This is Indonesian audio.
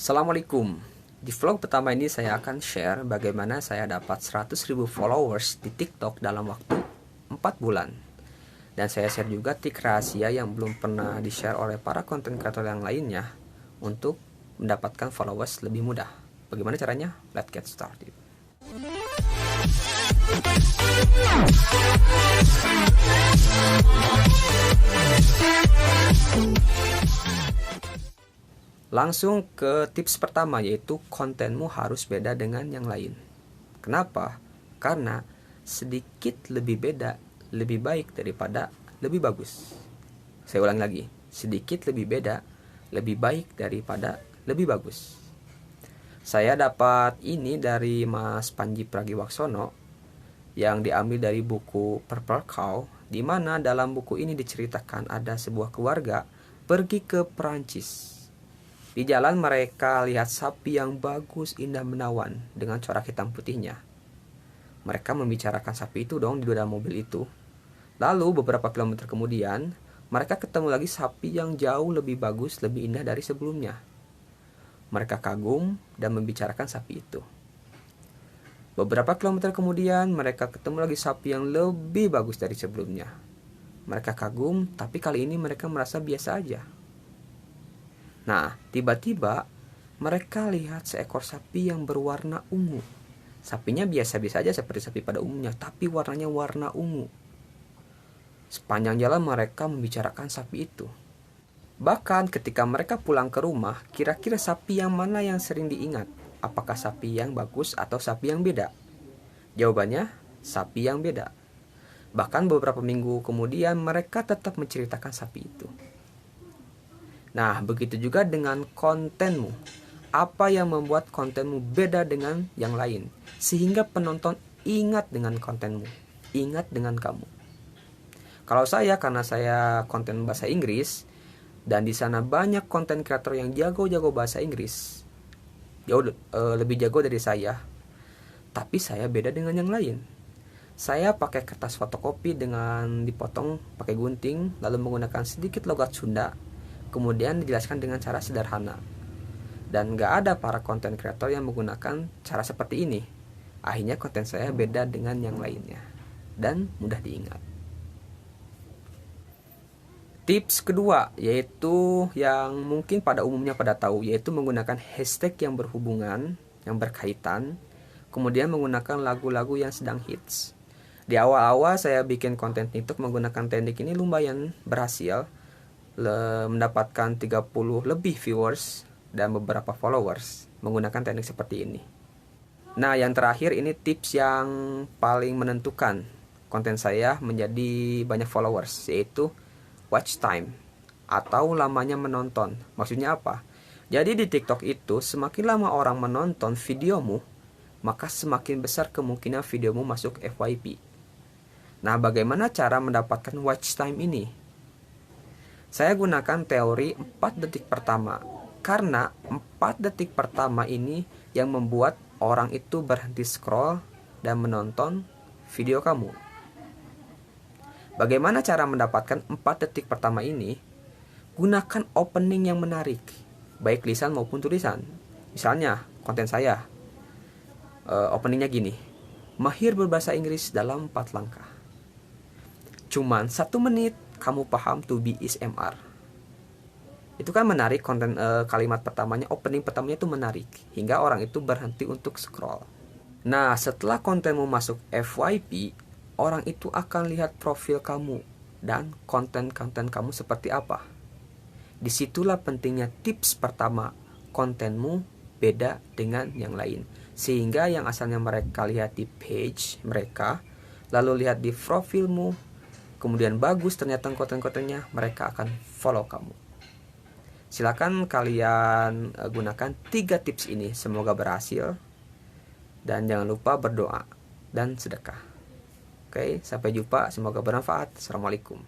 Assalamualaikum. Di vlog pertama ini saya akan share bagaimana saya dapat 100.000 followers di TikTok dalam waktu 4 bulan. Dan saya share juga trik rahasia yang belum pernah di-share oleh para konten kreator yang lainnya untuk mendapatkan followers lebih mudah. Bagaimana caranya? Let's get started. Langsung ke tips pertama, yaitu kontenmu harus beda dengan yang lain. Kenapa? Karena sedikit lebih beda lebih baik daripada lebih bagus. Saya ulang lagi, sedikit lebih beda lebih baik daripada lebih bagus. Saya dapat ini dari Mas Panji Pragiwaksono yang diambil dari buku Purple Cow, di mana dalam buku ini diceritakan ada sebuah keluarga pergi ke Perancis. Di jalan mereka lihat sapi yang bagus, indah menawan dengan corak hitam putihnya. Mereka membicarakan sapi itu dong di dalam mobil itu. Lalu beberapa kilometer kemudian, mereka ketemu lagi sapi yang jauh lebih bagus, lebih indah dari sebelumnya. Mereka kagum dan membicarakan sapi itu. Beberapa kilometer kemudian, mereka ketemu lagi sapi yang lebih bagus dari sebelumnya. Mereka kagum, tapi kali ini mereka merasa biasa aja. Nah, tiba-tiba mereka lihat seekor sapi yang berwarna ungu. Sapinya biasa-biasa aja seperti sapi pada umumnya, tapi warnanya warna ungu. Sepanjang jalan mereka membicarakan sapi itu. Bahkan ketika mereka pulang ke rumah, kira-kira sapi yang mana yang sering diingat? Apakah sapi yang bagus atau sapi yang beda? Jawabannya, sapi yang beda. Bahkan beberapa minggu kemudian mereka tetap menceritakan sapi itu. Nah, begitu juga dengan kontenmu. Apa yang membuat kontenmu beda dengan yang lain? Sehingga penonton ingat dengan kontenmu, ingat dengan kamu. Kalau saya, karena saya konten bahasa Inggris, dan di sana banyak konten kreator yang jago-jago bahasa Inggris, jauh lebih jago dari saya, tapi saya beda dengan yang lain. Saya pakai kertas fotokopi dengan dipotong pakai gunting, lalu menggunakan sedikit logat Sunda, kemudian dijelaskan dengan cara sederhana. Dan gak ada para konten kreator yang menggunakan cara seperti ini. Akhirnya konten saya beda dengan yang lainnya dan mudah diingat. Tips kedua, yaitu yang mungkin pada umumnya pada tahu, yaitu menggunakan hashtag yang berhubungan, yang berkaitan, kemudian menggunakan lagu-lagu yang sedang hits. Di awal-awal saya bikin konten TikTok menggunakan teknik ini lumayan berhasil, mendapatkan 30 lebih viewers dan beberapa followers menggunakan teknik seperti ini. Nah, yang terakhir ini tips yang paling menentukan konten saya menjadi banyak followers, yaitu watch time atau lamanya menonton. Maksudnya apa? Jadi di TikTok itu semakin lama orang menonton videomu, maka semakin besar kemungkinan videomu masuk FYP. Nah, bagaimana cara mendapatkan watch time ini? Saya gunakan teori 4 detik pertama, karena 4 detik pertama ini yang membuat orang itu berhenti scroll dan menonton video kamu. Bagaimana cara mendapatkan 4 detik pertama ini? Gunakan opening yang menarik, baik lisan maupun tulisan. Misalnya, konten saya, openingnya gini, mahir berbahasa Inggris dalam 4 langkah. Cuman 1 menit kamu paham to be is MR. Itu kan menarik, konten kalimat pertamanya, opening pertamanya itu menarik hingga orang itu berhenti untuk scroll. Nah, setelah kontenmu masuk FYP, orang itu akan lihat profil kamu dan konten-konten kamu seperti apa. Disitulah pentingnya tips pertama, kontenmu beda dengan yang lain. Sehingga yang asalnya mereka lihat di page mereka, lalu lihat di profilmu, kemudian bagus ternyata konten-kontennya, mereka akan follow kamu. Silakan kalian gunakan 3 tips ini, semoga berhasil. Dan jangan lupa berdoa dan sedekah. Oke, sampai jumpa, semoga bermanfaat. Assalamualaikum.